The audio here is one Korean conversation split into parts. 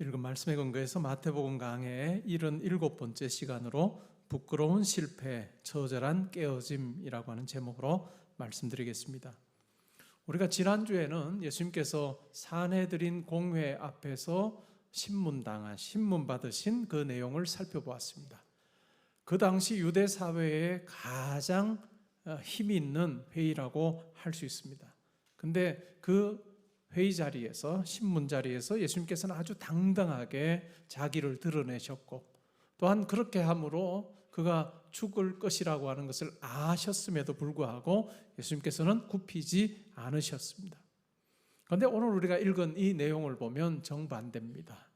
읽은 말씀에 근거해서 마태복음 강해의 77번째 시간으로 부끄러운 실패, 처절한 깨어짐이라고 하는 제목으로 말씀드리겠습니다. 우리가 지난주에는 예수님께서 산헤드린 공회 앞에서 신문 받으신 그 내용을 살펴보았습니다. 그 당시 유대 사회에 가장 힘이 있는 회의라고 할 수 있습니다. 근데 그 회의 자리에서, 신문 자리에서 예수님께서는 아주 당당하게 자기를 드러내셨고, 또한 그렇게 함으로 그가 죽을 것이라고 하는 것을 아셨음에도 불구하고 예수님께서는 굽히지 않으셨습니다. 그런데 오늘 우리가 읽은 이 내용을 보면 정반대입니다.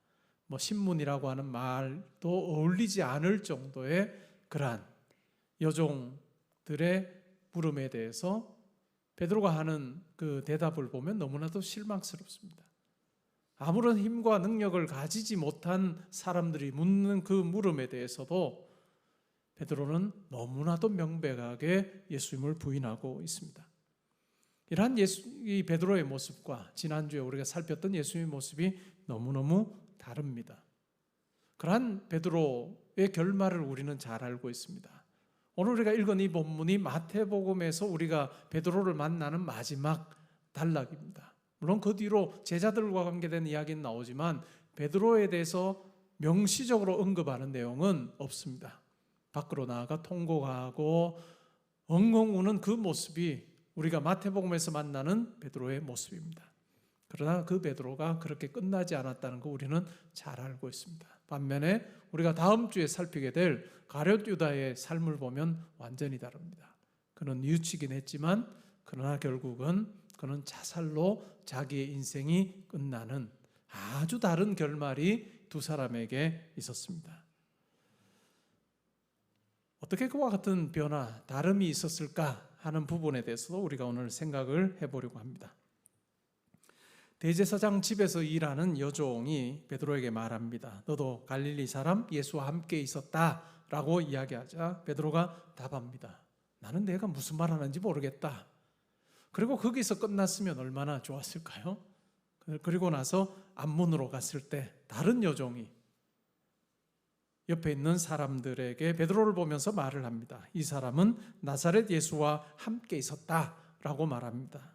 신문이라고 하는 말도 어울리지 않을 정도의 그러한 여종들의 물음에 대해서 베드로가 하는 그 대답을 보면 너무나도 실망스럽습니다. 아무런 힘과 능력을 가지지 못한 사람들이 묻는 그 물음에 대해서도 베드로는 너무나도 명백하게 예수님을 부인하고 있습니다. 이러한 이 베드로의 모습과 지난주에 우리가 살폈던 예수님의 모습이 너무너무 다릅니다. 그러한 베드로의 결말을 우리는 잘 알고 있습니다. 오늘 우리가 읽은 이 본문이 마태복음에서 우리가 베드로를 만나는 마지막 단락입니다. 물론 그 뒤로 제자들과 관계된 이야기는 나오지만 베드로에 대해서 명시적으로 언급하는 내용은 없습니다. 밖으로 나아가 통곡하고 엉엉 우는 그 모습이 우리가 마태복음에서 만나는 베드로의 모습입니다. 그러나 그 베드로가 그렇게 끝나지 않았다는 거 우리는 잘 알고 있습니다. 반면에 우리가 다음 주에 살피게 될 가룟 유다의 삶을 보면 완전히 다릅니다. 그는 뉘우치긴 했지만 그러나 결국은 그는 자살로 자기의 인생이 끝나는 아주 다른 결말이 두 사람에게 있었습니다. 어떻게 그와 같은 변화, 다름이 있었을까 하는 부분에 대해서도 우리가 오늘 생각을 해보려고 합니다. 대제사장 집에서 일하는 여종이 베드로에게 말합니다. 너도 갈릴리 사람 예수와 함께 있었다라고 이야기하자 베드로가 답합니다. 나는 내가 무슨 말 하는지 모르겠다. 그리고 거기서 끝났으면 얼마나 좋았을까요? 그리고 나서 앞문으로 갔을 때 다른 여종이 옆에 있는 사람들에게 베드로를 보면서 말을 합니다. 이 사람은 나사렛 예수와 함께 있었다라고 말합니다.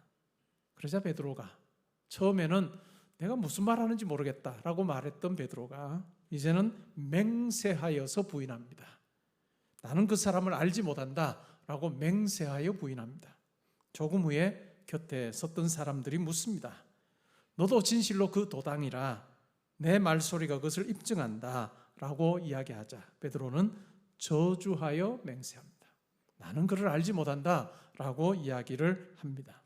그러자 베드로가 처음에는 내가 무슨 말 하는지 모르겠다라고 말했던 베드로가 이제는 맹세하여서 부인합니다. 나는 그 사람을 알지 못한다라고 맹세하여 부인합니다. 조금 후에 곁에 섰던 사람들이 묻습니다. 너도 진실로 그 도당이라 내 말소리가 그것을 입증한다라고 이야기하자 베드로는 저주하여 맹세합니다. 나는 그를 알지 못한다라고 이야기를 합니다.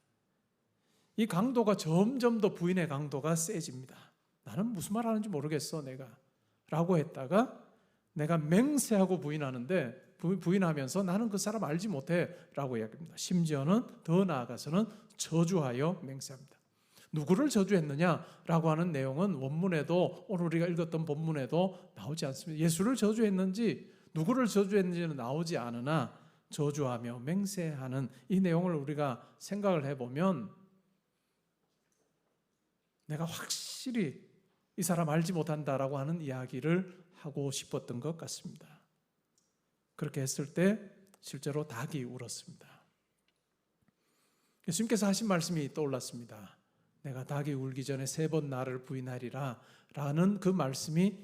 이 강도가 점점 더 부인의 강도가 세집니다. 나는 무슨 말 하는지 모르겠어 내가 라고 했다가 내가 맹세하고 부인하면서 나는 그 사람 알지 못해 라고 이야기합니다. 심지어는 더 나아가서는 저주하여 맹세합니다. 누구를 저주했느냐라고 하는 내용은 원문에도 오늘 우리가 읽었던 본문에도 나오지 않습니다. 예수를 저주했는지 누구를 저주했는지는 나오지 않으나 저주하며 맹세하는 이 내용을 우리가 생각을 해보면 내가 확실히 이 사람 알지 못한다라고 하는 이야기를 하고 싶었던 것 같습니다. 그렇게 했을 때 실제로 닭이 울었습니다. 예수님께서 하신 말씀이 떠올랐습니다. 내가 닭이 울기 전에 3번 나를 부인하리라 라는 그 말씀이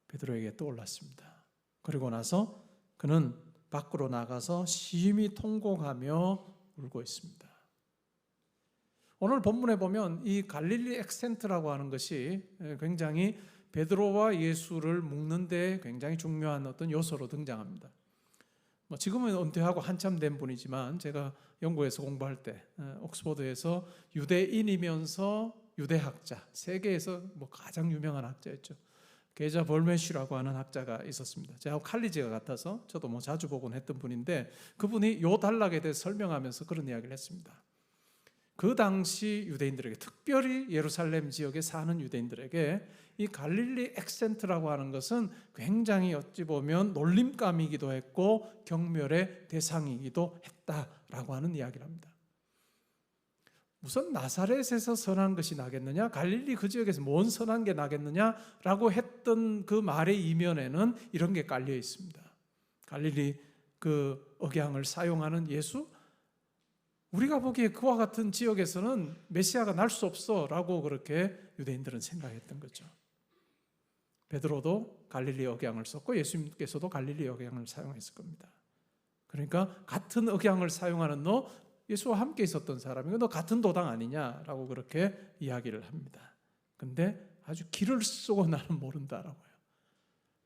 베드로에게 떠올랐습니다. 그리고 나서 그는 밖으로 나가서 심히 통곡하며 울고 있습니다. 오늘 본문에 보면 이 갈릴리 액센트라고 하는 것이 굉장히 베드로와 예수를 묶는 데 굉장히 중요한 어떤 요소로 등장합니다. 지금은 은퇴하고 한참 된 분이지만 제가 영국에서 공부할 때 옥스퍼드에서 유대인이면서 유대학자, 세계에서 가장 유명한 학자였죠. 게자 벌메쉬라고 하는 학자가 있었습니다. 제가 칼리지가 같아서 저도 자주 보곤 했던 분인데 그분이 요 단락에 대해서 설명하면서 그런 이야기를 했습니다. 그 당시 유대인들에게, 특별히 예루살렘 지역에 사는 유대인들에게 이 갈릴리 액센트라고 하는 것은 굉장히 어찌 보면 놀림감이기도 했고 경멸의 대상이기도 했다라고 하는 이야기를 합니다. 무슨 나사렛에서 선한 것이 나겠느냐, 갈릴리 그 지역에서 뭔 선한 게 나겠느냐라고 했던 그 말의 이면에는 이런 게 깔려 있습니다. 갈릴리 그 억양을 사용하는 예수, 우리가 보기에 그와 같은 지역에서는 메시아가 날 수 없어라고 그렇게 유대인들은 생각했던 거죠. 베드로도 갈릴리 억양을 썼고 예수님께서도 갈릴리 억양을 사용했을 겁니다. 그러니까 같은 억양을 사용하는 너, 예수와 함께 있었던 사람이고 너 같은 도당 아니냐라고 그렇게 이야기를 합니다. 근데 아주 기를 쓰고 나는 모른다라고요.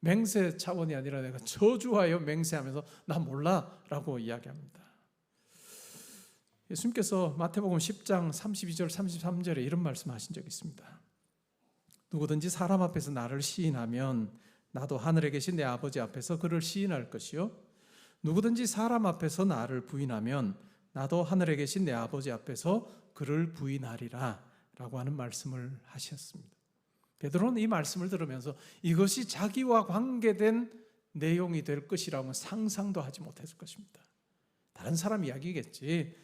맹세 차원이 아니라 내가 저주하여 맹세하면서 나 몰라라고 이야기합니다. 예수님께서 마태복음 10장 32절 33절에 이런 말씀하신 적이 있습니다. 누구든지 사람 앞에서 나를 시인하면 나도 하늘에 계신 내 아버지 앞에서 그를 시인할 것이요, 누구든지 사람 앞에서 나를 부인하면 나도 하늘에 계신 내 아버지 앞에서 그를 부인하리라 라고 하는 말씀을 하셨습니다. 베드로는 이 말씀을 들으면서 이것이 자기와 관계된 내용이 될 것이라고는 상상도 하지 못했을 것입니다. 다른 사람 이야기겠지,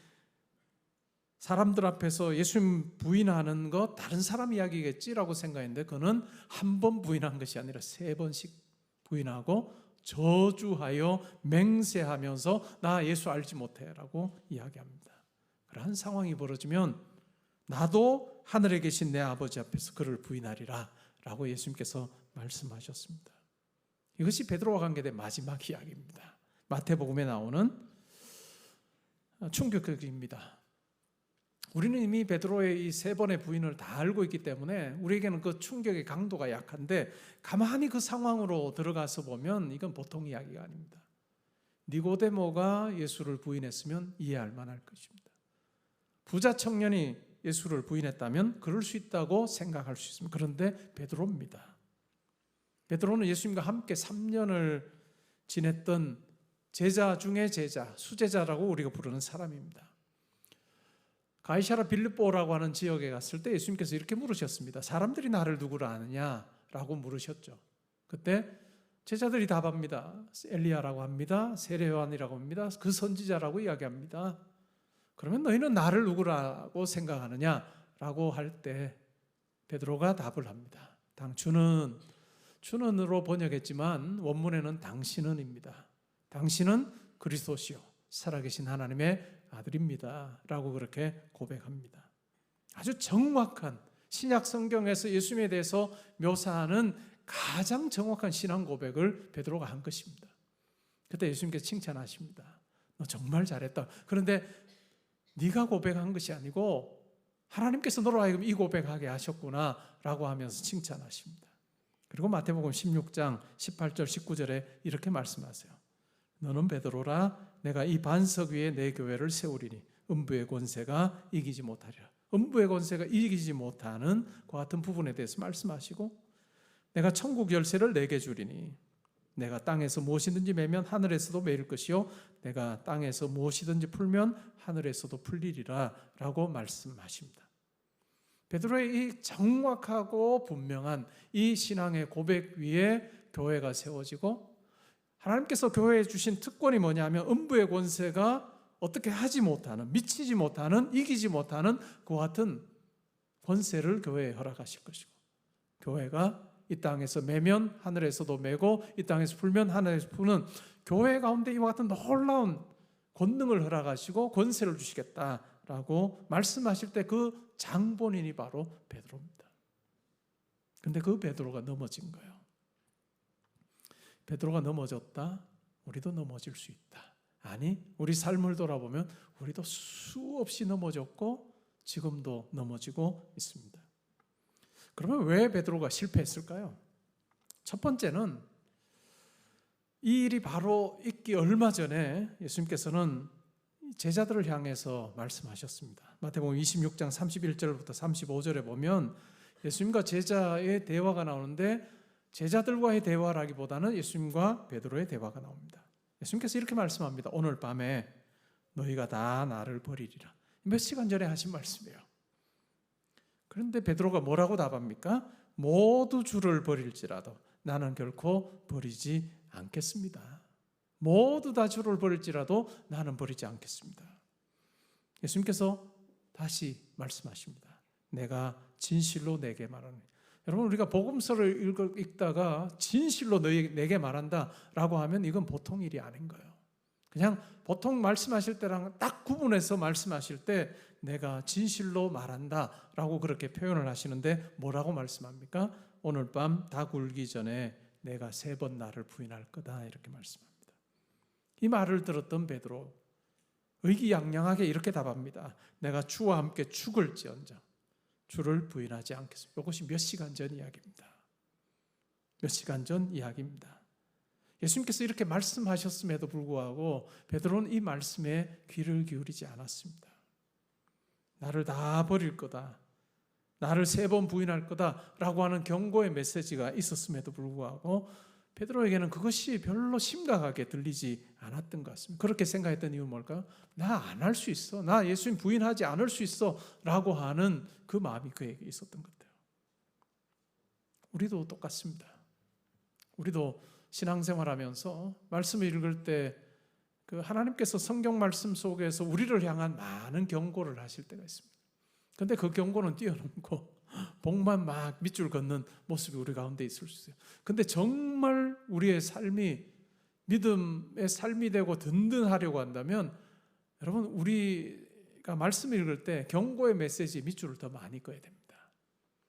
사람들 앞에서 예수님 부인하는 거 다른 사람 이야기겠지라고 생각했는데 그는 한 번 부인한 것이 아니라 3번씩 부인하고 저주하여 맹세하면서 나 예수 알지 못해라고 이야기합니다. 그러한 상황이 벌어지면 나도 하늘에 계신 내 아버지 앞에서 그를 부인하리라 라고 예수님께서 말씀하셨습니다. 이것이 베드로와 관계된 마지막 이야기입니다. 마태복음에 나오는 충격적입니다. 우리는 이미 베드로의 이 3번의 부인을 다 알고 있기 때문에 우리에게는 그 충격의 강도가 약한데 가만히 그 상황으로 들어가서 보면 이건 보통 이야기가 아닙니다. 니고데모가 예수를 부인했으면 이해할 만할 것입니다. 부자 청년이 예수를 부인했다면 그럴 수 있다고 생각할 수 있습니다. 그런데 베드로입니다. 베드로는 예수님과 함께 3년을 지냈던 제자 중에 제자, 수제자라고 우리가 부르는 사람입니다. 가이사랴 빌립보라고 하는 지역에 갔을 때 예수님께서 이렇게 물으셨습니다. 사람들이 나를 누구라 아느냐라고 물으셨죠. 그때 제자들이 답합니다. 엘리야라고 합니다. 세례 요한이라고 합니다. 그 선지자라고 이야기합니다. 그러면 너희는 나를 누구라고 생각하느냐라고 할 때 베드로가 답을 합니다. 주는으로 번역했지만 원문에는 당신은입니다. 당신은 그리스도시요 살아계신 하나님의 아들입니다 라고 그렇게 고백합니다. 아주 정확한 신약 성경에서 예수님에 대해서 묘사하는 가장 정확한 신앙 고백을 베드로가 한 것입니다. 그때 예수님께서 칭찬하십니다. 너 정말 잘했다. 그런데 네가 고백한 것이 아니고 하나님께서 너로 하여금 이 고백하게 하셨구나 라고 하면서 칭찬하십니다. 그리고 마태복음 16장 18절 19절에 이렇게 말씀하세요. 너는 베드로라, 내가 이 반석 위에 내 교회를 세우리니 음부의 권세가 이기지 못하리라. 음부의 권세가 이기지 못하는 그 같은 부분에 대해서 말씀하시고, 내가 천국 열쇠를 내게 주리니 내가 땅에서 무엇이든지 매면 하늘에서도 매일 것이요 내가 땅에서 무엇이든지 풀면 하늘에서도 풀리리라 라고 말씀하십니다. 베드로의 이 정확하고 분명한 이 신앙의 고백 위에 교회가 세워지고, 하나님께서 교회에 주신 특권이 뭐냐면 음부의 권세가 어떻게 하지 못하는, 미치지 못하는, 이기지 못하는 그 같은 권세를 교회에 허락하실 것이고, 교회가 이 땅에서 매면 하늘에서도 매고 이 땅에서 풀면 하늘에서 푸는 교회 가운데 이와 같은 놀라운 권능을 허락하시고 권세를 주시겠다라고 말씀하실 때 그 장본인이 바로 베드로입니다. 그런데 그 베드로가 넘어진 거예요. 베드로가 넘어졌다, 우리도 넘어질 수 있다. 아니, 우리 삶을 돌아보면 우리도 수없이 넘어졌고 지금도 넘어지고 있습니다. 그러면 왜 베드로가 실패했을까요? 첫 번째는 이 일이 바로 있기 얼마 전에 예수님께서는 제자들을 향해서 말씀하셨습니다. 마태복음 26장 31절부터 35절에 보면 예수님과 제자의 대화가 나오는데 제자들과의 대화라기보다는 예수님과 베드로의 대화가 나옵니다. 예수님께서 이렇게 말씀합니다. 오늘 밤에 너희가 다 나를 버리리라. 몇 시간 전에 하신 말씀이에요. 그런데 베드로가 뭐라고 답합니까? 모두 주를 버릴지라도 나는 결코 버리지 않겠습니다. 모두 다 주를 버릴지라도 나는 버리지 않겠습니다. 예수님께서 다시 말씀하십니다. 내가 진실로 내게 말하는. 여러분, 우리가 복음서를 읽다가 진실로 내게 말한다라고 하면 이건 보통 일이 아닌 거예요. 그냥 보통 말씀하실 때랑 딱 구분해서 말씀하실 때 내가 진실로 말한다라고 그렇게 표현을 하시는데 뭐라고 말씀합니까? 오늘 밤 다 굴기 전에 내가 3번 나를 부인할 거다 이렇게 말씀합니다. 이 말을 들었던 베드로 의기양양하게 이렇게 답합니다. 내가 주와 함께 죽을지언정 주를 부인하지 않겠습니다. 이것이 몇 시간 전 이야기입니다. 몇 시간 전 이야기입니다. 예수님께서 이렇게 말씀하셨음에도 불구하고 베드로는 이 말씀에 귀를 기울이지 않았습니다. 나를 다 버릴 거다, 나를 3번 부인할 거다라고 하는 경고의 메시지가 있었음에도 불구하고 베드로에게는 그것이 별로 심각하게 들리지 않았던 것 같습니다. 그렇게 생각했던 이유는 뭘까요? 나 안 할 수 있어, 나 예수님 부인하지 않을 수 있어 라고 하는 그 마음이 그에게 있었던 것 같아요. 우리도 똑같습니다. 우리도 신앙생활하면서 말씀을 읽을 때 그 하나님께서 성경 말씀 속에서 우리를 향한 많은 경고를 하실 때가 있습니다. 그런데 그 경고는 뛰어넘고 복만 막 밑줄 걷는 모습이 우리 가운데 있을 수 있어요. 근데 정말 우리의 삶이 믿음의 삶이 되고 든든하려고 한다면 여러분, 우리가 말씀을 읽을 때 경고의 메시지 밑줄을 더 많이 그어야 됩니다.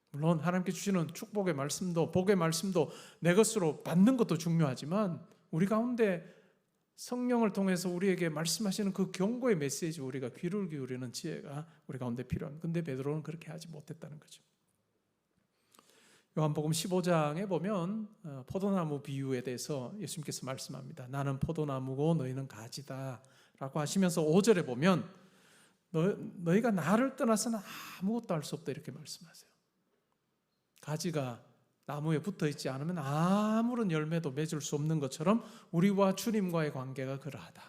물론 하나님께 주시는 축복의 말씀도 복의 말씀도 내 것으로 받는 것도 중요하지만 우리 가운데 성령을 통해서 우리에게 말씀하시는 그 경고의 메시지 우리가 귀를 기울이는 지혜가 우리 가운데 필요합니다. 근데 베드로는 그렇게 하지 못했다는 거죠. 요한복음 15장에 보면 포도나무 비유에 대해서 예수님께서 말씀합니다. 나는 포도나무고 너희는 가지다 라고 하시면서 5절에 보면 너희가 나를 떠나서는 아무것도 할 수 없다 이렇게 말씀하세요. 가지가 나무에 붙어 있지 않으면 아무런 열매도 맺을 수 없는 것처럼 우리와 주님과의 관계가 그러하다.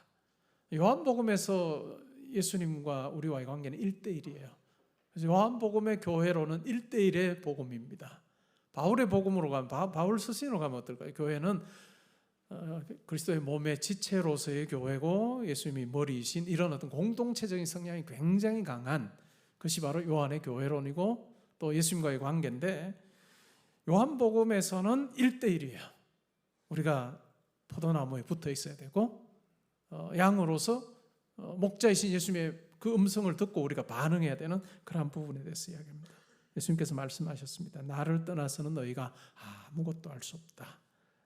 요한복음에서 예수님과 우리와의 관계는 1대1이에요. 그래서 요한복음의 교회로는 1대1의 복음입니다. 바울의 복음으로 가면, 바울 서신으로 가면 어떨까요? 교회는 그리스도의 몸의 지체로서의 교회고 예수님이 머리이신 이런 어떤 공동체적인 성향이 굉장히 강한 것이 바로 요한의 교회론이고 또 예수님과의 관계인데, 요한복음에서는 1대1이에요. 우리가 포도나무에 붙어 있어야 되고 양으로서 목자이신 예수님의 그 음성을 듣고 우리가 반응해야 되는 그러한 부분에 대해서 이야기합니다. 예수님께서 말씀하셨습니다. 나를 떠나서는 너희가 아무것도 할 수 없다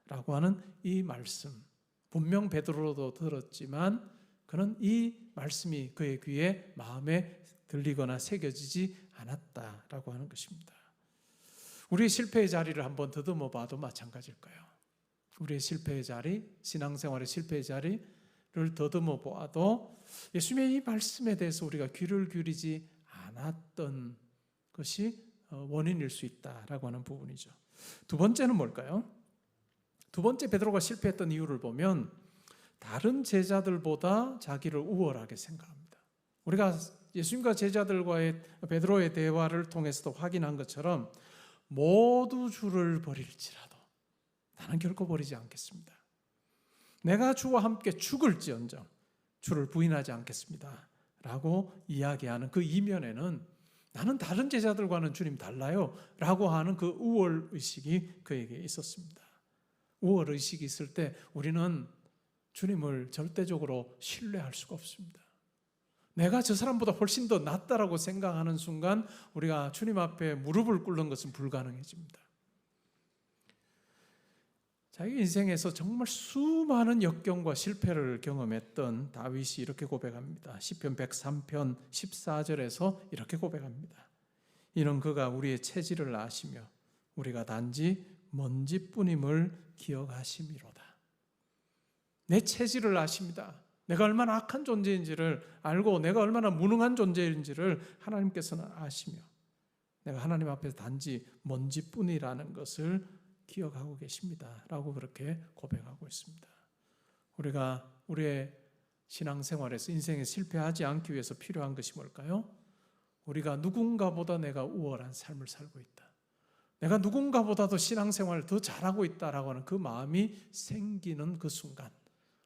라고 하는 이 말씀, 분명 베드로도 들었지만 그는 이 말씀이 그의 귀에 마음에 들리거나 새겨지지 않았다라고 하는 것입니다. 우리의 실패의 자리를 한번 더듬어 봐도 마찬가지일 거예요. 우리의 실패의 자리, 신앙생활의 실패의 자리를 더듬어 보아도 예수님의 이 말씀에 대해서 우리가 귀를 기울이지 않았던 것이 원인일 수 있다라고 하는 부분이죠. 두 번째는 뭘까요? 두 번째 베드로가 실패했던 이유를 보면 다른 제자들보다 자기를 우월하게 생각합니다. 우리가 예수님과 제자들과의 베드로의 대화를 통해서도 확인한 것처럼 모두 주를 버릴지라도 나는 결코 버리지 않겠습니다. 내가 주와 함께 죽을지언정 주를 부인하지 않겠습니다 라고 이야기하는 그 이면에는 나는 다른 제자들과는 주님 달라요 라고 하는 그 우월의식이 그에게 있었습니다. 우월의식이 있을 때 우리는 주님을 절대적으로 신뢰할 수가 없습니다. 내가 저 사람보다 훨씬 더 낫다라고 생각하는 순간 우리가 주님 앞에 무릎을 꿇는 것은 불가능해집니다. 자기 인생에서 정말 수많은 역경과 실패를 경험했던 다윗이 이렇게 고백합니다. 시편 103편 14절에서 이렇게 고백합니다. 이는 그가 우리의 체질을 아시며 우리가 단지 먼지뿐임을 기억하심이로다. 내 체질을 아십니다. 내가 얼마나 악한 존재인지를 알고 내가 얼마나 무능한 존재인지를 하나님께서는 아시며 내가 하나님 앞에서 단지 먼지뿐이라는 것을 기억하고 계십니다 라고 그렇게 고백하고 있습니다. 우리가 우리의 신앙생활에서 인생에 실패하지 않기 위해서 필요한 것이 뭘까요? 우리가 누군가보다 내가 우월한 삶을 살고 있다, 내가 누군가보다도 신앙생활을 더 잘하고 있다라고 하는 그 마음이 생기는 그 순간,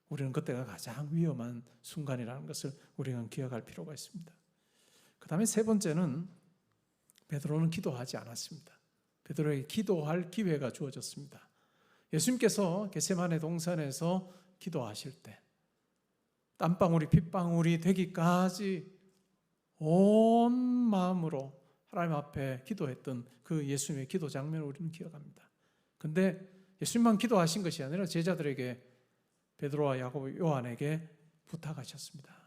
우리는 그때가 가장 위험한 순간이라는 것을 우리는 기억할 필요가 있습니다. 그 다음에 세 번째는 베드로는 기도하지 않았습니다. 베드로에게 기도할 기회가 주어졌습니다. 예수님께서 겟세마네 동산에서 기도하실 때 땀방울이 핏방울이 되기까지 온 마음으로 하나님 앞에 기도했던 그 예수님의 기도 장면을 우리는 기억합니다. 근데 예수님만 기도하신 것이 아니라 제자들에게 베드로와 야고보 요한에게 부탁하셨습니다.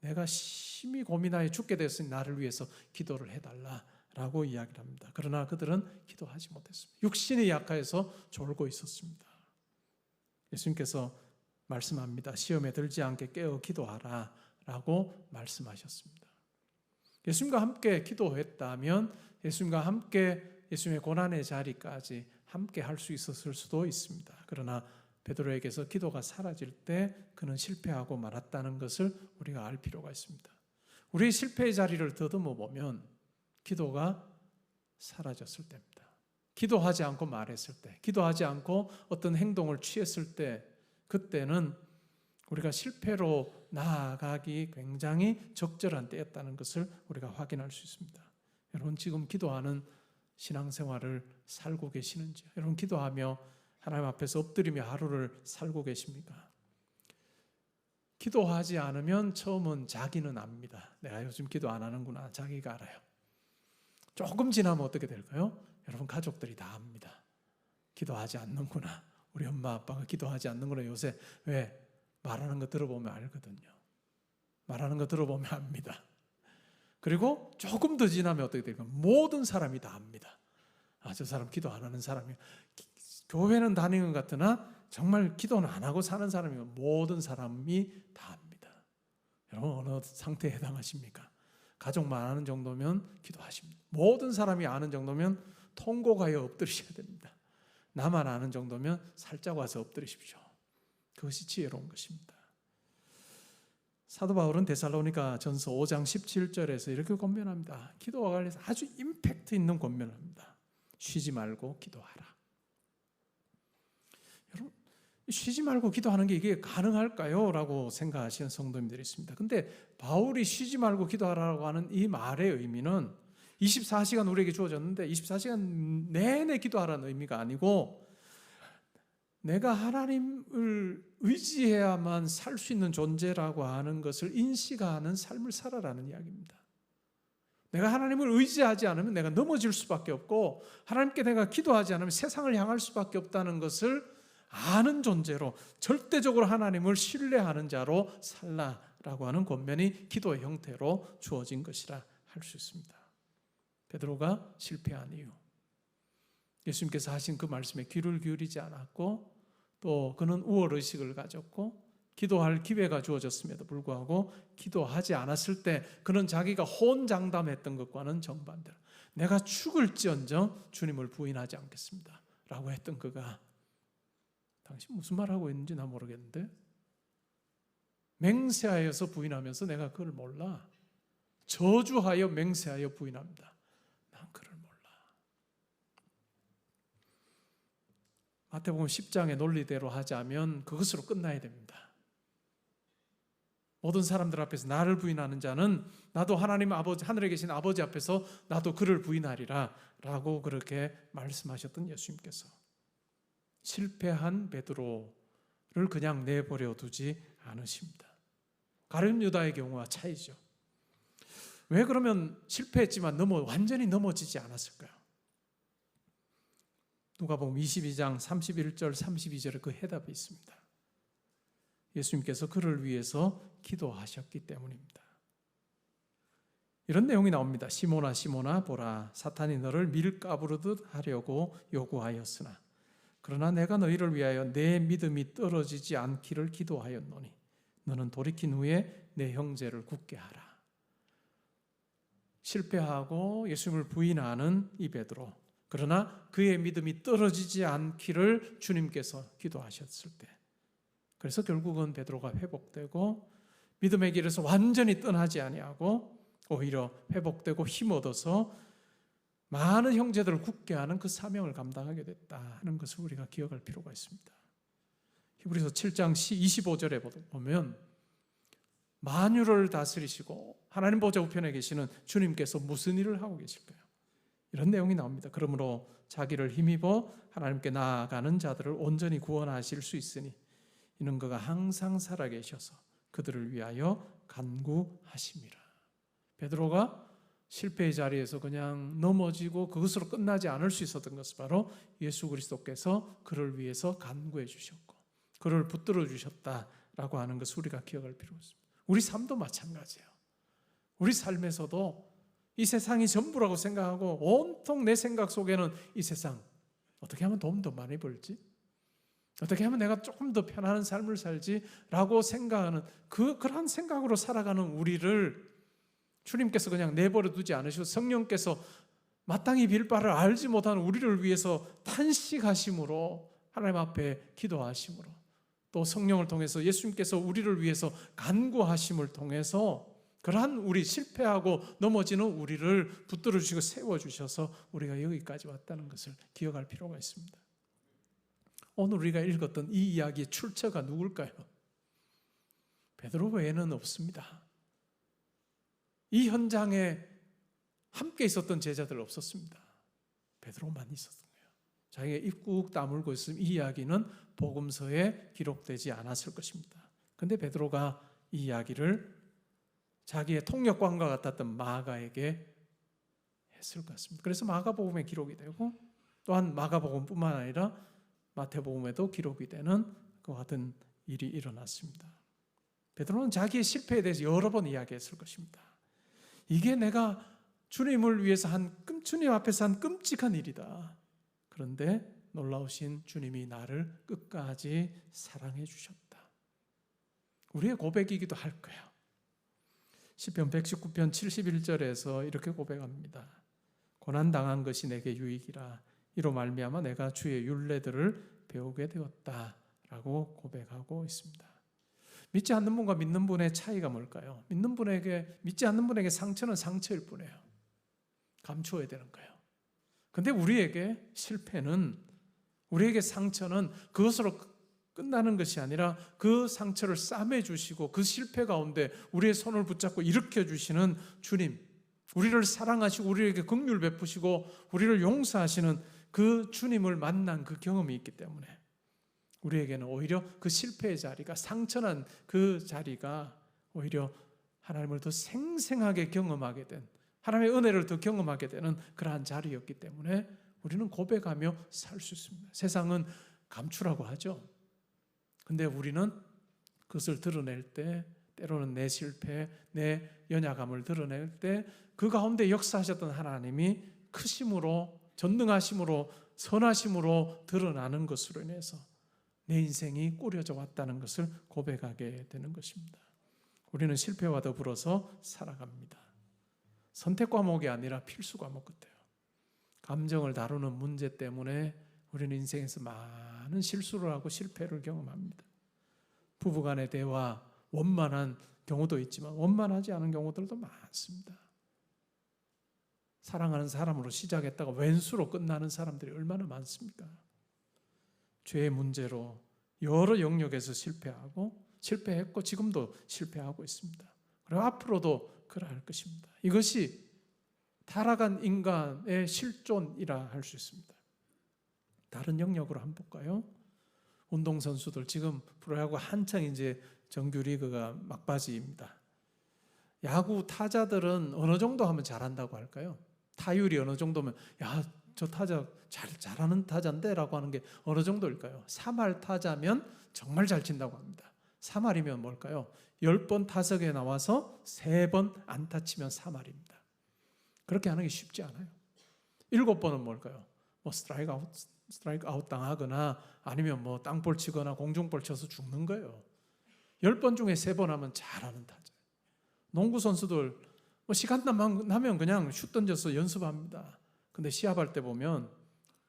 내가 심히 고민하여 죽게 됐으니 나를 위해서 기도를 해달라라고 이야기를 합니다. 그러나 그들은 기도하지 못했습니다. 육신이 약하여서 졸고 있었습니다. 예수님께서 말씀합니다. 시험에 들지 않게 깨어 기도하라 라고 말씀하셨습니다. 예수님과 함께 기도했다면 예수님과 함께 예수님의 고난의 자리까지 함께 할 수 있었을 수도 있습니다. 그러나 베드로에게서 기도가 사라질 때 그는 실패하고 말았다는 것을 우리가 알 필요가 있습니다. 우리의 실패의 자리를 더듬어 보면 기도가 사라졌을 때입니다. 기도하지 않고 말했을 때, 기도하지 않고 어떤 행동을 취했을 때, 그때는 우리가 실패로 나아가기 굉장히 적절한 때였다는 것을 우리가 확인할 수 있습니다. 여러분 지금 기도하는 신앙생활을 살고 계시는지, 여러분 기도하며 하나님 앞에서 엎드리며 하루를 살고 계십니까? 기도하지 않으면 처음은 자기는 압니다. 내가 요즘 기도 안 하는구나. 자기가 알아요. 조금 지나면 어떻게 될까요? 여러분 가족들이 다 압니다. 기도하지 않는구나. 우리 엄마 아빠가 기도하지 않는구나. 요새 왜? 말하는 거 들어보면 알거든요. 말하는 거 들어보면 압니다. 그리고 조금 더 지나면 어떻게 될까요? 모든 사람이 다 압니다. 아, 저 사람 기도 안 하는 사람이에요. 교회는 다니는 것 같으나 정말 기도는 안 하고 사는 사람이면 모든 사람이 다 압니다. 여러분 어느 상태에 해당하십니까? 가족만 아는 정도면 기도하십니다. 모든 사람이 아는 정도면 통곡하여 엎드리셔야 됩니다. 나만 아는 정도면 살짝 와서 엎드리십시오. 그것이 지혜로운 것입니다. 사도 바울은 데살로니가 전서 5장 17절에서 이렇게 권면합니다. 기도와 관련해서 아주 임팩트 있는 권면을 합니다. 쉬지 말고 기도하라. 여러분, 쉬지 말고 기도하는 게 이게 가능할까요? 라고 생각하시는 성도님들이 있습니다. 근데 바울이 쉬지 말고 기도하라고 하는 이 말의 의미는 24시간 우리에게 주어졌는데 24시간 내내 기도하라는 의미가 아니고 내가 하나님을 의지해야만 살 수 있는 존재라고 하는 것을 인식하는 삶을 살아라는 이야기입니다. 내가 하나님을 의지하지 않으면 내가 넘어질 수밖에 없고 하나님께 내가 기도하지 않으면 세상을 향할 수밖에 없다는 것을 아는 존재로 절대적으로 하나님을 신뢰하는 자로 살라라고 하는 권면이 기도의 형태로 주어진 것이라 할 수 있습니다. 베드로가 실패한 이유, 예수님께서 하신 그 말씀에 귀를 기울이지 않았고 또 그는 우월의식을 가졌고 기도할 기회가 주어졌음에도 불구하고 기도하지 않았을 때 그는 자기가 혼장담했던 것과는 정반대로 내가 죽을지언정 주님을 부인하지 않겠습니다 라고 했던 그가 당신 무슨 말하고 있는지 나 모르겠는데 맹세하여서 부인하면서 내가 그걸 몰라. 저주하여 맹세하여 부인합니다. 난 그를 몰라. 마태복음 10장의 논리대로 하자면 그것으로 끝나야 됩니다. 모든 사람들 앞에서 나를 부인하는 자는 나도 하나님 아버지, 하늘에 계신 아버지 앞에서 나도 그를 부인하리라 라고 그렇게 말씀하셨던 예수님께서 실패한 베드로를 그냥 내버려 두지 않으십니다. 가룟 유다의 경우와 차이죠. 왜 그러면 실패했지만 완전히 넘어지지 않았을까요? 누가복음 22장 31절 32절에 그 해답이 있습니다. 예수님께서 그를 위해서 기도하셨기 때문입니다. 이런 내용이 나옵니다. 시몬아 시몬아 보라 사탄이 너를 밀가부르듯 하려고 요구하였으나 그러나 내가 너희를 위하여 내 믿음이 떨어지지 않기를 기도하였노니 너는 돌이킨 후에 내 형제를 굳게 하라. 실패하고 예수님을 부인하는 이 베드로, 그러나 그의 믿음이 떨어지지 않기를 주님께서 기도하셨을 때 그래서 결국은 베드로가 회복되고 믿음의 길에서 완전히 떠나지 아니하고 오히려 회복되고 힘 얻어서 많은 형제들을 굳게 하는 그 사명을 감당하게 됐다 하는 것을 우리가 기억할 필요가 있습니다. 히브리서 7장 25절에 보면 만유를 다스리시고 하나님 보좌 우편에 계시는 주님께서 무슨 일을 하고 계실까요? 이런 내용이 나옵니다. 그러므로 자기를 힘입어 하나님께 나아가는 자들을 온전히 구원하실 수 있으니 이는 그가 항상 살아계셔서 그들을 위하여 간구하심이라. 베드로가 실패의 자리에서 그냥 넘어지고 그것으로 끝나지 않을 수 있었던 것은 바로 예수 그리스도께서 그를 위해서 간구해 주셨고 그를 붙들어 주셨다라고 하는 것을 우리가 기억할 필요가 있습니다. 우리 삶도 마찬가지예요. 우리 삶에서도 이 세상이 전부라고 생각하고 온통 내 생각 속에는 이 세상 어떻게 하면 돈 더 많이 벌지? 어떻게 하면 내가 조금 더 편안한 삶을 살지라고 생각하는 그러한 생각으로 살아가는 우리를 주님께서 그냥 내버려 두지 않으시고 성령께서 마땅히 빌 바를 알지 못하는 우리를 위해서 탄식하심으로 하나님 앞에 기도하심으로 또 성령을 통해서 예수님께서 우리를 위해서 간구하심을 통해서 그러한 우리 실패하고 넘어지는 우리를 붙들어 주시고 세워주셔서 우리가 여기까지 왔다는 것을 기억할 필요가 있습니다. 오늘 우리가 읽었던 이 이야기의 출처가 누굴까요? 베드로 외에는 없습니다. 이 현장에 함께 있었던 제자들 없었습니다. 베드로만 있었던 거예요. 자기가 입 꾹 다물고 있으면 이 이야기는 복음서에 기록되지 않았을 것입니다. 그런데 베드로가 이 이야기를 자기의 통역관과 같았던 마가에게 했을 것 같습니다. 그래서 마가복음에 기록이 되고 또한 마가복음뿐만 아니라 마태복음에도 기록이 되는 그 같은 일이 일어났습니다. 베드로는 자기의 실패에 대해서 여러 번 이야기했을 것입니다. 이게 내가 주님을 위해서 주님 앞에서 한 끔찍한 일이다. 그런데 놀라우신 주님이 나를 끝까지 사랑해 주셨다. 우리의 고백이기도 할 거예요. 시편 119편 71절에서 이렇게 고백합니다. 고난당한 것이 내게 유익이라 이로 말미암아 내가 주의 율례들을 배우게 되었다라고 고백하고 있습니다. 믿지 않는 분과 믿는 분의 차이가 뭘까요? 믿지 않는 분에게 상처는 상처일 뿐이에요. 감추어야 되는 거예요. 근데 우리에게 실패는, 우리에게 상처는 그것으로 끝나는 것이 아니라 그 상처를 싸매주시고 그 실패 가운데 우리의 손을 붙잡고 일으켜주시는 주님, 우리를 사랑하시고 우리에게 긍휼 베푸시고 우리를 용서하시는 그 주님을 만난 그 경험이 있기 때문에 우리에게는 오히려 그 실패의 자리가, 상처난 그 자리가 오히려 하나님을 더 생생하게 경험하게 된, 하나님의 은혜를 더 경험하게 되는 그러한 자리였기 때문에 우리는 고백하며 살 수 있습니다. 세상은 감추라고 하죠. 근데 우리는 그것을 드러낼 때, 때로는 내 실패, 내 연약함을 드러낼 때 그 가운데 역사하셨던 하나님이 크심으로, 전능하심으로, 선하심으로 드러나는 것으로 인해서 내 인생이 꾸려져 왔다는 것을 고백하게 되는 것입니다. 우리는 실패와 더불어서 살아갑니다. 선택 과목이 아니라 필수 과목 같아요. 감정을 다루는 문제 때문에 우리는 인생에서 많은 실수를 하고 실패를 경험합니다. 부부간의 대화, 원만한 경우도 있지만 원만하지 않은 경우들도 많습니다. 사랑하는 사람으로 시작했다가 왼수로 끝나는 사람들이 얼마나 많습니까? 죄의 문제로 여러 영역에서 실패했고 지금도 실패하고 있습니다. 그리고 앞으로도 그러할 것입니다. 이것이 타락한 인간의 실존이라 할 수 있습니다. 다른 영역으로 한번 볼까요? 운동선수들, 지금 프로야구 한창 이제 정규 리그가 막바지입니다. 야구 타자들은 어느 정도 하면 잘한다고 할까요? 타율이 어느 정도면 저 타자 잘하는 타자인데 라고 하는 게 어느 정도일까요? 3할 타자면 정말 잘 친다고 합니다. 3할이면 뭘까요? 10번 타석에 나와서 3번 안타 치면 3할입니다. 그렇게 하는 게 쉽지 않아요. 7번은 뭘까요? 스트라이크 아웃 당하거나 아니면 땅볼 치거나 공중볼 쳐서 죽는 거예요. 10번 중에 3번 하면 잘하는 타자. 농구 선수들 시간 나면 그냥 슛 던져서 연습합니다. 근데 시합할 때 보면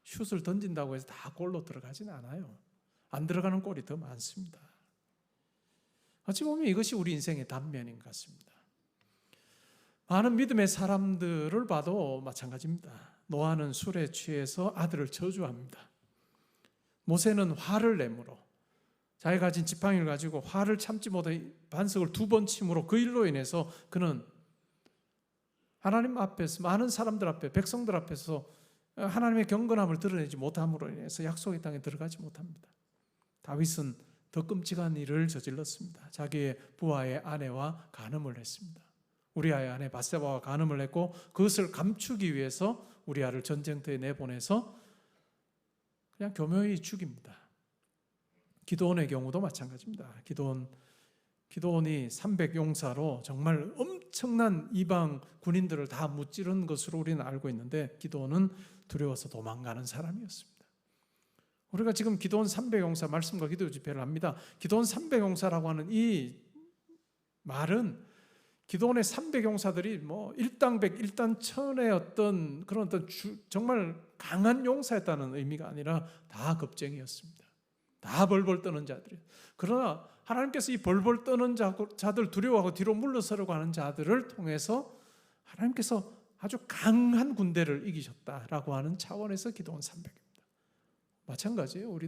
슛을 던진다고 해서 다 골로 들어가진 않아요. 안 들어가는 골이 더 많습니다. 어찌 보면 이것이 우리 인생의 단면인 것 같습니다. 많은 믿음의 사람들을 봐도 마찬가지입니다. 노아는 술에 취해서 아들을 저주합니다. 모세는 화를 내므로 자기가 가진 지팡이를 가지고 화를 참지 못해 반석을 2번 침으로 그 일로 인해서 그는 하나님 앞에서, 많은 사람들 앞에, 백성들 앞에서 하나님의 경건함을 드러내지 못함으로 인해서 약속의 땅에 들어가지 못합니다. 다윗은 더 끔찍한 일을 저질렀습니다. 자기의 부하의 아내와 간음을 했습니다. 우리아의 아내 바세바와 간음을 했고, 그것을 감추기 위해서 우리아를 전쟁터에 내보내서 그냥 교묘히 죽입니다. 기드온의 경우도 마찬가지입니다. 기드온이 300용사로 정말 엄청난 이방 군인들을 다 무찌른 것으로 우리는 알고 있는데, 기드온은 두려워서 도망가는 사람이었습니다. 우리가 지금 기드온 300용사 말씀과 기도 집회를 합니다. 기드온 300용사라고 하는 이 말은 기드온의 300용사들이 뭐 일당백, 일단천의 그런 정말 강한 용사였다는 의미가 아니라 다 겁쟁이였습니다. 다 벌벌 떠는 자들이에요. 그러나 하나님께서 이 벌벌 떠는 자들, 두려워하고 뒤로 물러서려고 하는 자들을 통해서 하나님께서 아주 강한 군대를 이기셨다라고 하는 차원에서 기드온 300입니다. 마찬가지예요.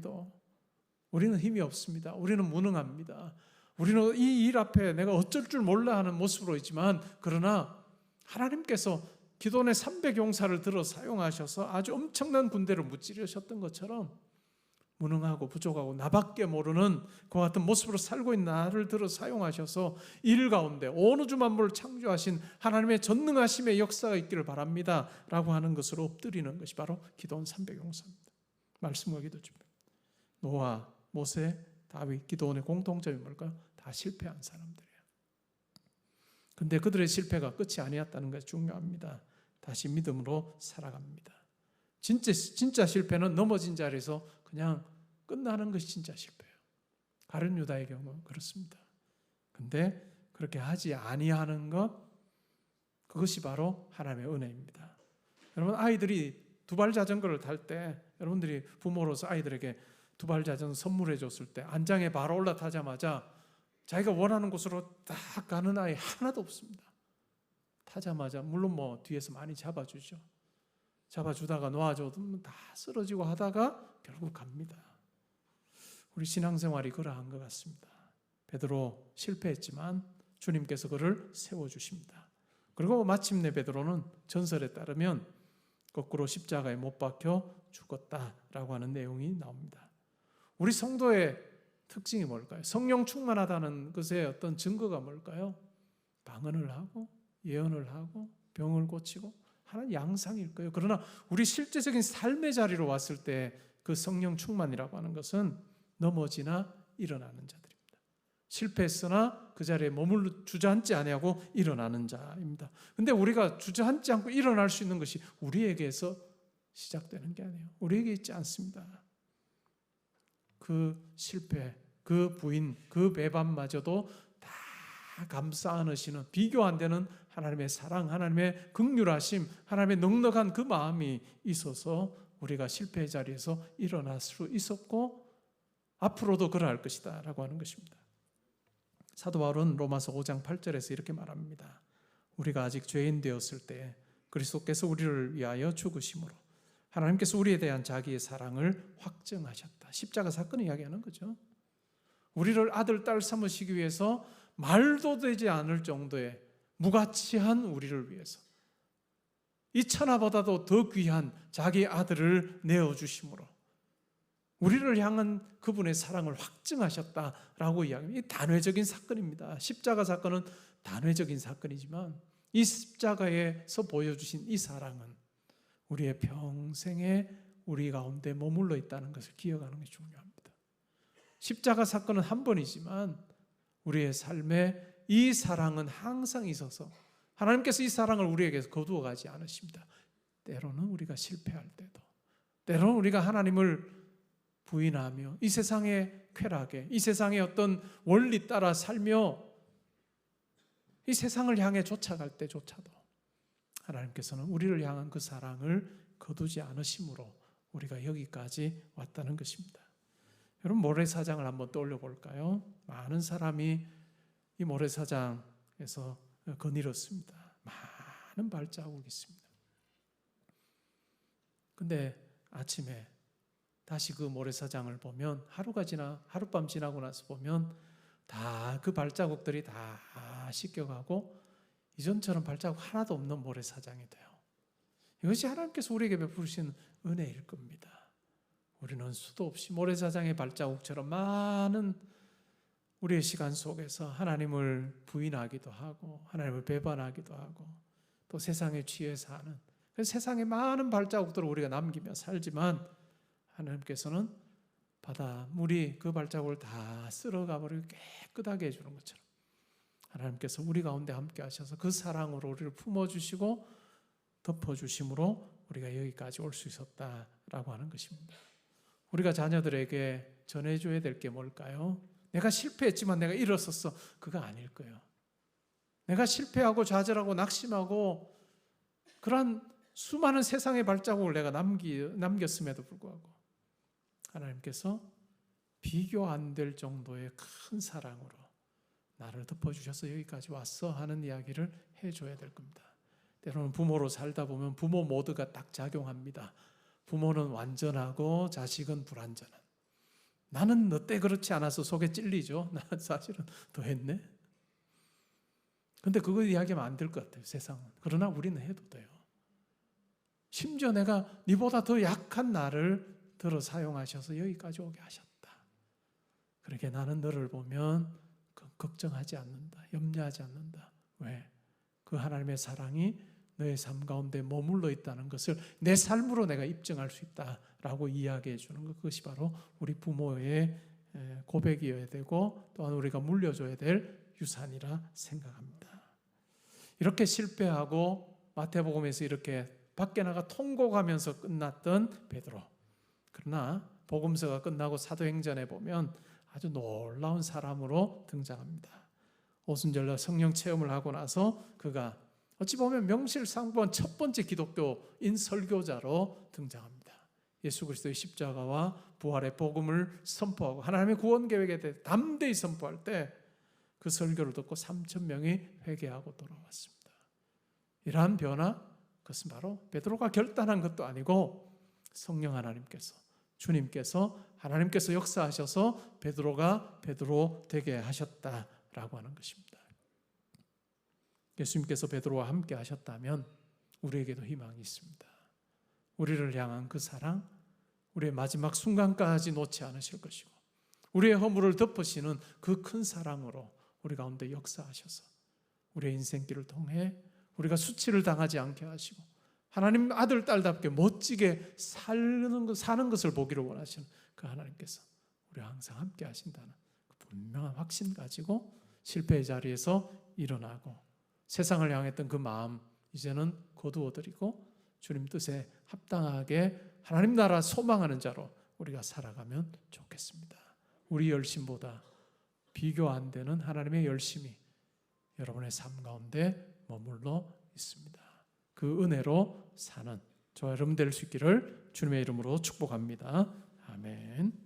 우리는 힘이 없습니다. 우리는 무능합니다. 우리는 이 일 앞에 내가 어쩔 줄 몰라 하는 모습으로 있지만, 그러나 하나님께서 기드온의 300용사를 들어 사용하셔서 아주 엄청난 군대를 무찌르셨던 것처럼 무능하고 부족하고 나밖에 모르는 그와 같은 모습으로 살고 있는 나를 들어 사용하셔서 일 가운데 온 우주 만물을 창조하신 하나님의 전능하심의 역사가 있기를 바랍니다 라고 하는 것으로 엎드리는 것이 바로 기드온 300용사입니다. 말씀과 기도 중입니다. 노아, 모세, 다윗, 기드온의 공통점이 뭘까요? 다 실패한 사람들이에요. 근데 그들의 실패가 끝이 아니었다는 것이 중요합니다. 다시 믿음으로 살아갑니다. 진짜 실패는 넘어진 자리에서 그냥 끝나는 것이 진짜 실패예요. 가룟 유다의 경우 그렇습니다. 근데 그렇게 하지 아니하는 것, 그것이 바로 하나님의 은혜입니다. 여러분, 아이들이 두발 자전거를 탈 때, 여러분들이 부모로서 아이들에게 두발 자전거 선물해 줬을 때 안장에 바로 올라타자마자 자기가 원하는 곳으로 딱 가는 아이 하나도 없습니다. 타자마자 물론 뭐 뒤에서 많이 잡아주죠. 잡아주다가 놓아줘도 다 쓰러지고 하다가 결국 갑니다. 우리 신앙생활이 그러한 것 같습니다. 베드로 실패했지만 주님께서 그를 세워주십니다. 그리고 마침내 베드로는 전설에 따르면 거꾸로 십자가에 못 박혀 죽었다라고 하는 내용이 나옵니다. 우리 성도의 특징이 뭘까요? 성령 충만하다는 것의 어떤 증거가 뭘까요? 방언을 하고 예언을 하고 병을 고치고 하는 양상일 거예요. 그러나 우리 실제적인 삶의 자리로 왔을 때 그 성령 충만이라고 하는 것은 넘어지나 일어나는 자들입니다. 실패했으나 그 자리에 머물러 주저앉지 아니하고 일어나는 자입니다. 근데 우리가 주저앉지 않고 일어날 수 있는 것이 우리에게서 시작되는 게 아니에요. 우리에게 있지 않습니다. 그 실패, 그 부인, 그 배반마저도 다 감싸 안으시는 비교 안 되는 하나님의 사랑, 하나님의 긍휼하심, 하나님의 넉넉한 그 마음이 있어서 우리가 실패의 자리에서 일어날 수 있었고 앞으로도 그러할 것이다 라고 하는 것입니다. 사도 바울은 로마서 5장 8절에서 이렇게 말합니다. 우리가 아직 죄인 되었을 때 그리스도께서 우리를 위하여 죽으심으로 하나님께서 우리에 대한 자기의 사랑을 확증하셨다. 십자가 사건을 이야기하는 거죠. 우리를 아들, 딸 삼으시기 위해서 말도 되지 않을 정도의 무가치한 우리를 위해서 이 천하보다도 더 귀한 자기 아들을 내어주심으로 우리를 향한 그분의 사랑을 확증하셨다라고 이야기합니다. 이 단회적인 사건입니다. 십자가 사건은 단회적인 사건이지만 이 십자가에서 보여주신 이 사랑은 우리의 평생에 우리 가운데 머물러 있다는 것을 기억하는 것이 중요합니다. 십자가 사건은 한 번이지만 우리의 삶에 이 사랑은 항상 있어서 하나님께서 이 사랑을 우리에게서 거두어 가지 않으십니다. 때로는 우리가 실패할 때도, 때로는 우리가 하나님을 부인하며 이 세상의 쾌락에, 이 세상의 어떤 원리 따라 살며 이 세상을 향해 쫓아갈 때조차도 하나님께서는 우리를 향한 그 사랑을 거두지 않으심으로 우리가 여기까지 왔다는 것입니다. 여러분, 모래사장을 한번 떠올려 볼까요? 많은 사람이 이 모래사장에서 거닐었습니다. 많은 발자국이 있습니다. 근데 아침에 다시 그 모래사장을 보면 하룻밤 지나고 나서 보면 다 그 발자국들이 다 씻겨가고 이전처럼 발자국 하나도 없는 모래사장이 돼요. 이것이 하나님께서 우리에게 베푸신 은혜일 겁니다. 우리는 수도 없이 모래사장의 발자국처럼 많은 우리의 시간 속에서 하나님을 부인하기도 하고 하나님을 배반하기도 하고 또 세상에 취해 사는 세상에 많은 발자국들을 우리가 남기며 살지만 하나님께서는 물이 그 발자국을 다 쓸어가 버리고 깨끗하게 해주는 것처럼 하나님께서 우리 가운데 함께 하셔서 그 사랑으로 우리를 품어주시고 덮어주심으로 우리가 여기까지 올 수 있었다라고 하는 것입니다. 우리가 자녀들에게 전해줘야 될 게 뭘까요? 내가 실패했지만 내가 일어섰어. 그거 아닐 거예요. 내가 실패하고 좌절하고 낙심하고 그런 수많은 세상의 발자국을 내가 남겼음에도 불구하고 하나님께서 비교 안 될 정도의 큰 사랑으로 나를 덮어주셔서 여기까지 왔어 하는 이야기를 해줘야 될 겁니다. 때로는 부모로 살다 보면 부모 모두가 딱 작용합니다. 부모는 완전하고 자식은 불완전한. 나는 너 때 그렇지 않아서 속에 찔리죠. 나는 사실은 더 했네. 근데 그거 이야기하면 안 될 것 같아요, 세상은. 그러나 우리는 해도 돼요. 심지어 내가 네보다 더 약한 나를 들어 사용하셔서 여기까지 오게 하셨다. 그렇게 나는 너를 보면 걱정하지 않는다. 염려하지 않는다. 왜? 그 하나님의 사랑이 너의 삶 가운데 머물러 있다는 것을 내 삶으로 내가 입증할 수 있다라고 이야기해 주는 것. 그것이 바로 우리 부모의 고백이어야 되고 또한 우리가 물려줘야 될 유산이라 생각합니다. 이렇게 실패하고 마태복음에서 이렇게 밖에 나가 통곡하면서 끝났던 베드로. 그러나 복음서가 끝나고 사도행전에 보면 아주 놀라운 사람으로 등장합니다. 오순절날 성령 체험을 하고 나서 그가 어찌 보면 명실상부한 첫 번째 기독교인 설교자로 등장합니다. 예수 그리스도의 십자가와 부활의 복음을 선포하고 하나님의 구원 계획에 대해 담대히 선포할 때 그 설교를 듣고 3,000명이 회개하고 돌아왔습니다. 이러한 변화, 그것은 바로 베드로가 결단한 것도 아니고 성령 하나님께서 역사하셔서 베드로가 베드로 되게 하셨다라고 하는 것입니다. 예수님께서 베드로와 함께 하셨다면 우리에게도 희망이 있습니다. 우리를 향한 그 사랑, 우리의 마지막 순간까지 놓지 않으실 것이고 우리의 허물을 덮으시는 그 큰 사랑으로 우리 가운데 역사하셔서 우리의 인생길을 통해 우리가 수치를 당하지 않게 하시고 하나님 아들, 딸답게 멋지게 사는 것을 보기를 원하시는 그 하나님께서 우리와 항상 함께 하신다는 그 분명한 확신 가지고 실패의 자리에서 일어나고 세상을 향했던 그 마음 이제는 거두어드리고 주님 뜻에 합당하게 하나님 나라 소망하는 자로 우리가 살아가면 좋겠습니다. 우리 열심보다 비교 안 되는 하나님의 열심이 여러분의 삶 가운데 머물러 있습니다. 그 은혜로 사는 저와 여러분 될 수 있기를 주님의 이름으로 축복합니다. 아멘.